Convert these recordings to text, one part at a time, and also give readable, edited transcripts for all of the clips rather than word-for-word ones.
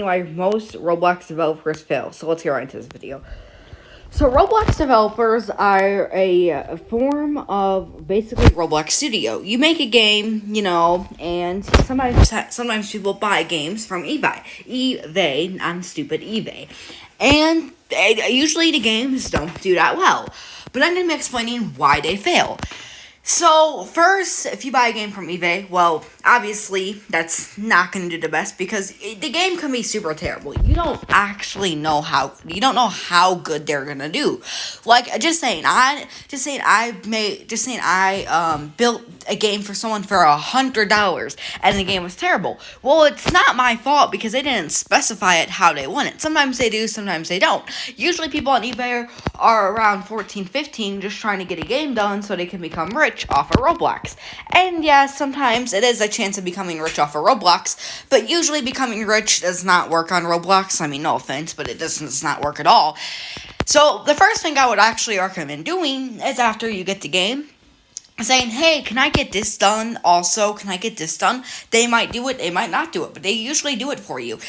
why most Roblox developers fail. So let's get right into this video. So Roblox developers are a form of basically Roblox Studio. You make a game, and sometimes people buy games from eBay. I'm stupid, eBay. And usually the games don't do that well. But I'm going to be explaining why they fail. So, first, if you buy a game from eBay, well, obviously, that's not going to do the best because the game can be super terrible. You don't actually know how good they're going to do. Like, I built a game for someone for $100 and the game was terrible. Well, it's not my fault because they didn't specify it how they want it. Sometimes they do, sometimes they don't. Usually people on eBay are around 14, 15 just trying to get a game done so they can become rich off of Roblox. And yes, sometimes it is a chance of becoming rich off of Roblox, but usually becoming rich does not work on Roblox. I mean, no offense, but it does not work at all. So the first thing I would actually recommend doing is after you get the game, saying, hey, can I get this done? Also, can I get this done? They might do it, they might not do it, but they usually do it for you.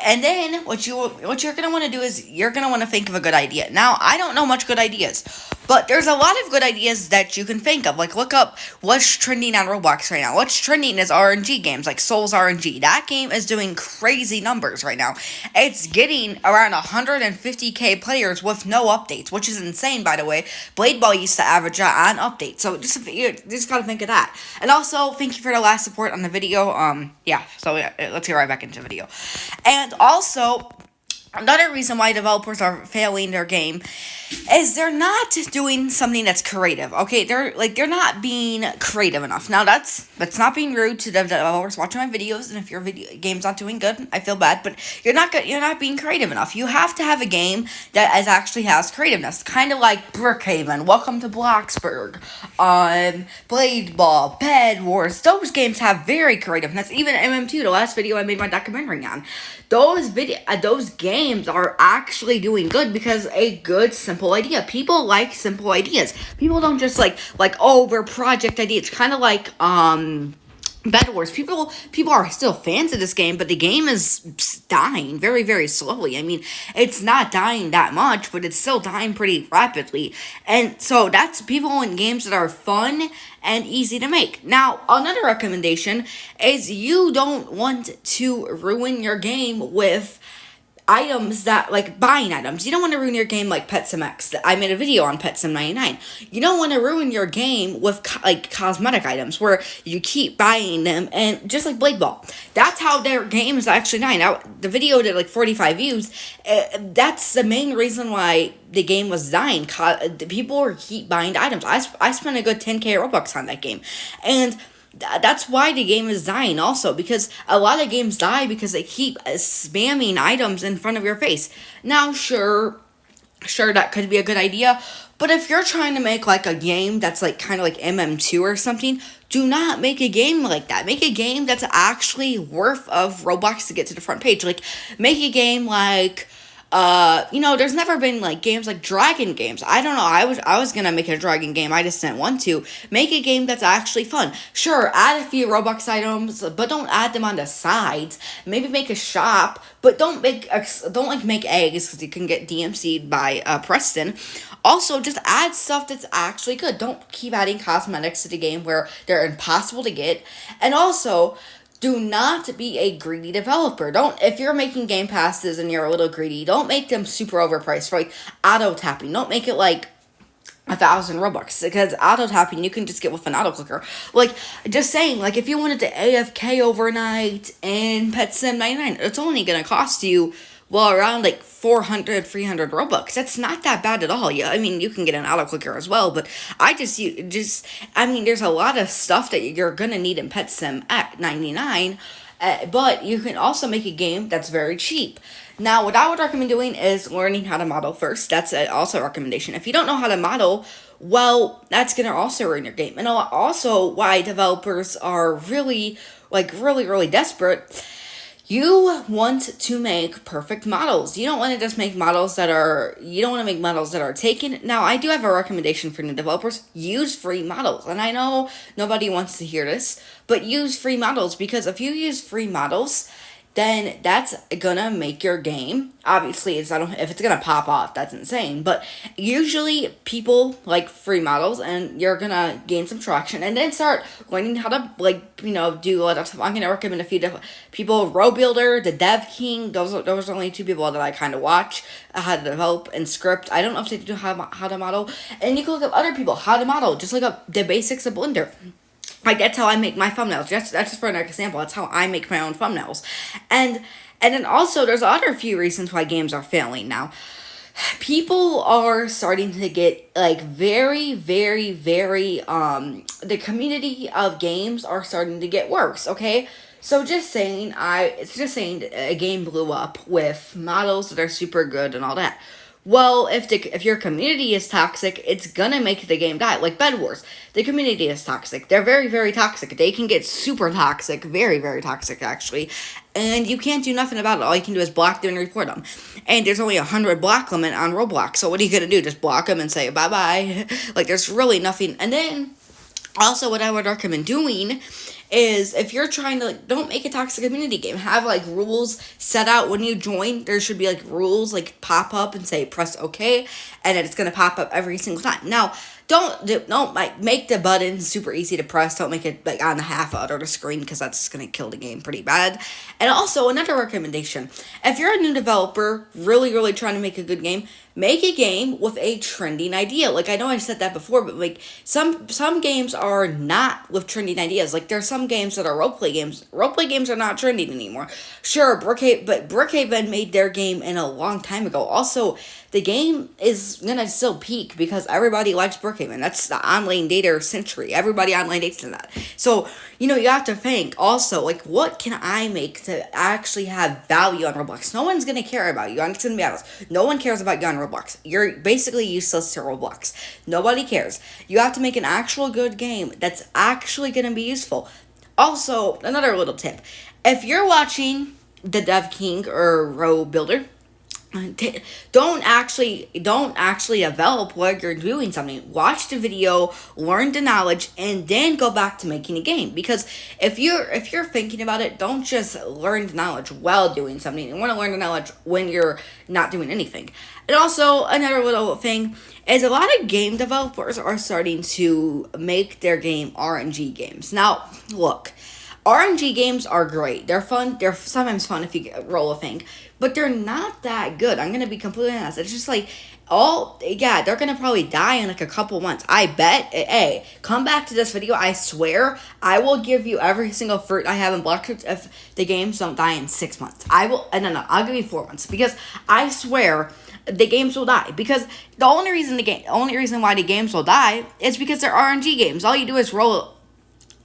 And then what you're going to want to do is you're going to want to think of a good idea. Now, I don't know much good ideas, but there's a lot of good ideas that you can think of. Like, look up what's trending on Roblox right now. What's trending is RNG games, like Souls RNG. That game is doing crazy numbers right now. It's getting around 150k players with no updates, which is insane, by the way. Blade Ball used to average that on updates, so just gotta think of that. And also, thank you for the last support on the video. So let's get right back into the video. And also, another reason why developers are failing their game is they're not doing something that's creative. Okay, they're not being creative enough. Now that's not being rude to the developers watching my videos, and if your game's not doing good, I feel bad, but you're not being creative enough. You have to have a game that actually has creativeness, kind of like Brookhaven, Welcome to Bloxburg, Blade Ball, Bed Wars. Those games have very creativeness. Even MM2, the last video I made my documentary on, those games are actually doing good because a good simple idea. People like simple ideas. People don't just like over project ideas. It's kind of like Bed Wars. People are still fans of this game, but the game is dying very, very slowly. I mean, it's not dying that much, but it's still dying pretty rapidly. And so that's people in games that are fun and easy to make. Now, another recommendation is you don't want to ruin your game with items that, like, buying items. You don't want to ruin your game like PetSimX. I made a video on PetSim99. You don't want to ruin your game with, cosmetic items where you keep buying them, and just like Blade Ball. That's how their game is actually dying. Now, the video did, 45 views. That's the main reason why the game was dying. People keep buying items. I spent a good 10k Robux on that game. And that's why the game is dying also, because a lot of games die because they keep spamming items in front of your face. Now, sure, that could be a good idea, but if you're trying to make, a game that's, kind of like MM2 or something, do not make a game like that. Make a game that's actually worth of Roblox to get to the front page. Make a game there's never been, games like dragon games. I don't know, I was gonna make a dragon game, I just didn't want to. Make a game that's actually fun. Sure, add a few Robux items, but don't add them on the sides. Maybe make a shop, but don't make eggs, because you can get DMC'd by, Preston. Also, just add stuff that's actually good. Don't keep adding cosmetics to the game where they're impossible to get. And also, do not be a greedy developer. If you're making game passes and you're a little greedy, don't make them super overpriced for auto tapping. Don't make it 1,000 Robux, because auto tapping you can just get with an auto clicker. Just saying, if you wanted to AFK overnight in PetSim99, it's only gonna cost you around 400, 300 Robux. That's not that bad at all. Yeah, I mean, you can get an auto clicker as well, but there's a lot of stuff that you're gonna need in PetSim at 99, but you can also make a game that's very cheap. Now, what I would recommend doing is learning how to model first. That's also a recommendation. If you don't know how to model, well, that's gonna also ruin your game. And also why developers are really desperate. You want to make perfect models. You don't want to just make models that are taken. Now, I do have a recommendation for new developers. Use free models. And I know nobody wants to hear this, but use free models, because if you use free models, then that's gonna make your game. Obviously, it's, I don't, if it's gonna pop off, that's insane. But usually, people like free models, and you're gonna gain some traction, and then start learning how to do a lot of stuff. I'm gonna recommend a few different people: Row Builder, the Dev King. Those are only two people that I kind of watch how to develop and script. I don't know if they do how to model, and you can look up other people how to model. Just look up the basics of Blender. Like, that's how I make my thumbnails. That's just for an example. That's how I make my own thumbnails. And then also, there's other few reasons why games are failing now. People are starting to get, like, very, very, very, the community of games are starting to get worse, okay? So it's just saying a game blew up with models that are super good and all that. Well, if your community is toxic, it's gonna make the game die. Like Bed Wars, the community is toxic. They're very, very toxic. They can get super toxic, very, very toxic actually, and you can't do nothing about it. All you can do is block them and report them. And there's only 100 block limit on Roblox. So what are you gonna do? Just block them and say bye bye? Like, there's really nothing. And then also, what I would recommend doing is, if you're trying to, like, don't make a toxic community game. Have, like, rules set out when you join. There should be, like, rules, like, pop up and say press OK, and then it's going to pop up every single time. Now, don't like, make the button super easy to press. Don't make it, like, on the half out of the screen, because that's just going to kill the game pretty bad. And also, another recommendation: if you're a new developer really, really trying to make a good game, make a game with a trending idea. Like, I know I said that before, but, like, some games are not with trending ideas. Like, there's some games that are roleplay games. Roleplay games are not trending anymore. Sure, Brookhaven made their game in a long time ago. Also, the game is gonna still peak because everybody likes Brookhaven. That's the online data century. Everybody online dates to that. So, you have to think also, like, what can I make to actually have value on Roblox? No one's gonna care about you. I'm just gonna be honest. No one cares about you on Roblox. You're basically useless to Roblox. Nobody cares. You have to make an actual good game that's actually gonna be useful. Also, another little tip: if you're watching the Dev King or Row Builder, don't actually develop while you're doing something. Watch the video, learn the knowledge, and then go back to making a game. Because if you're thinking about it, don't just learn the knowledge while doing something. You want to learn the knowledge when you're not doing anything. And also, another little thing is, a lot of game developers are starting to make their game RNG games. Now, look, RNG games are great. They're fun. They're sometimes fun if you roll a thing, but they're not that good. I'm gonna be completely honest. It's just like, they're gonna probably die in like a couple months. I bet. Hey, come back to this video. I swear, I will give you every single fruit I have in block if the games don't die in 6 months. I will. No, I'll give you 4 months, because I swear the games will die. Because the only reason why the games will die is because they're RNG games. All you do is roll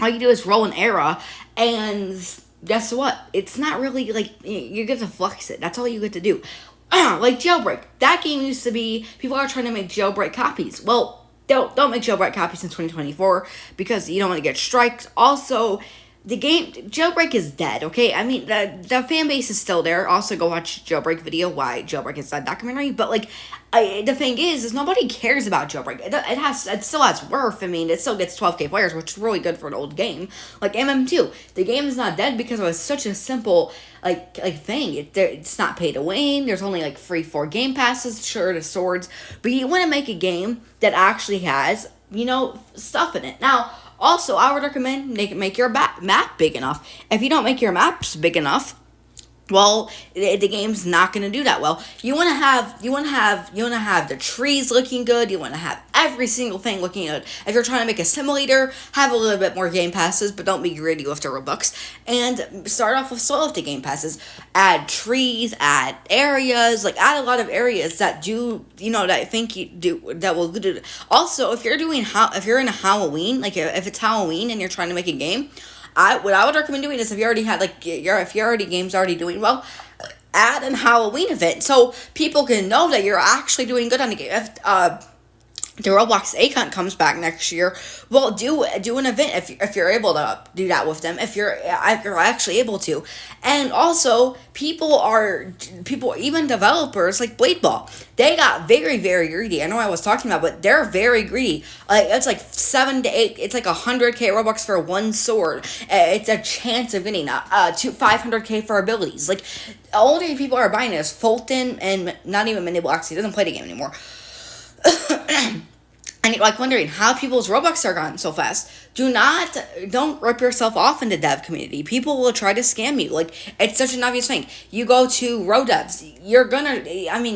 an era, and guess what? It's not really, like, you get to flex it. That's all you get to do. Like Jailbreak. That game used to be, people are trying to make Jailbreak copies. Well, don't make Jailbreak copies in 2024, because you don't want to get strikes. Also, the game Jailbreak is dead, okay? I mean, the fan base is still there. Also, go watch Jailbreak video, why Jailbreak is dead documentary. But, like, the thing is nobody cares about Jailbreak. It still has worth. I mean, it still gets 12K players, which is really good for an old game. Like MM2, the game is not dead because it was such a simple like thing. It's not pay to win. There's only like free 4 game passes, sure, the swords, but you want to make a game that actually has stuff in it. Now, also, I would recommend make your map big enough. If you don't make your maps big enough, well, the game's not going to do that well. You want to have the trees looking good. You want to have every single thing looking good. If you're trying to make a simulator, have a little bit more game passes, but don't be greedy with the Robux. And start off with slow with the game passes. Add trees, add areas, add a lot of areas that do, that I think you do, that will do it. Also, if you're in a Halloween, if it's Halloween and you're trying to make a game, what I would recommend doing is, if you already had if your game's already doing well, add an Halloween event so people can know that you're actually doing good on the game. the Roblox account comes back next year, well, do an event if you're able to do that with them, if you're actually able to. And also, people, even developers like Blade Ball, they got very, very greedy. I know I was talking about, but they're very greedy. Like, it's like 7 to 8. It's like 100K Robux for one sword. It's a chance of getting to 500K for abilities. Like, the only people are buying is Fulton and not even Mini Blocks. He doesn't play the game anymore. And you're like wondering how people's Robux are gone so fast. Don't rip yourself off in the dev community. People will try to scam you. Like, it's such an obvious thing. You go to RoDevs,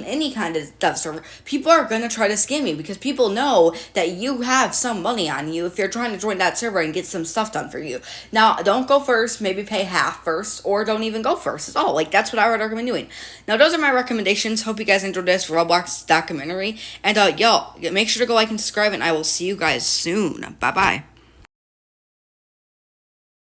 any kind of dev server, people are gonna try to scam you because people know that you have some money on you if you're trying to join that server and get some stuff done for you. Now, don't go first, maybe pay half first, or don't even go first at all. Like, that's what I would recommend doing. Now, those are my recommendations. Hope you guys enjoyed this Roblox documentary. And, y'all, make sure to go like and subscribe, and I will see you guys soon. Bye-bye.